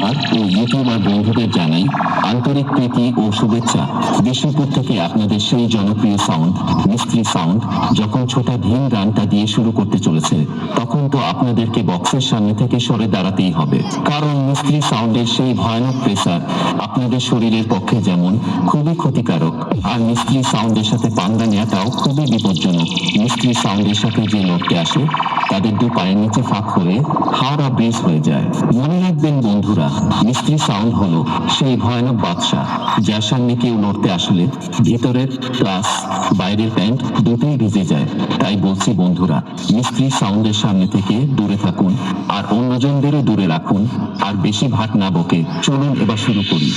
Blogger ও YouTuber বন্ধুদের জানাই আন্তরিক প্রীতি ও শুভেচ্ছা। বিষ্ণুপুর থেকে আপনাদের সেই জনপ্রিয় সাউন্ড মিস্ত্রি সাউন্ড যখন ছোটা ভীম গানটা দিয়ে শুরু করতে চলেছে, তখন তো আপনাদেরকে বক্সের সামনে থেকে সরে দাঁড়াতেই হবে, কারণ মিস্ত্রি সাউন্ডের সেই ভয়ানক প্রেসার আপনাদের শরীরের পক্ষে যেমন খুবই ক্ষতিকারক, আর মিস্ত্রি সাউন্ডের সাথে পাঙ্গা নেওয়াটাও খুবই বিপজ্জনক। মিস্ত্রি সাউন্ডের সাথে যে লড়তে আসে তাদের দু পায়ের নিচে ফাঁক হয়ে হাড় ব্রিজ হয়ে যায়। মনে রাখবেন বন্ধুরা, মিস্ত্রি সাউন্ড হলো সেই ভয়ানক বাদশা যার সামনে কেউ লড়তে আসলে ভিতরের প্লাস বাইরের প্যান্ট দুটোই ভিজে যায়। তাই বলছি বন্ধুরা, মিস্ত্রি সাউন্ডের সামনে থেকে দূরে থাকুন আর অন্যজনদেরও দূরে রাখুন। আর বেশি ভাট না বকে চলুন এবার শুরু করি।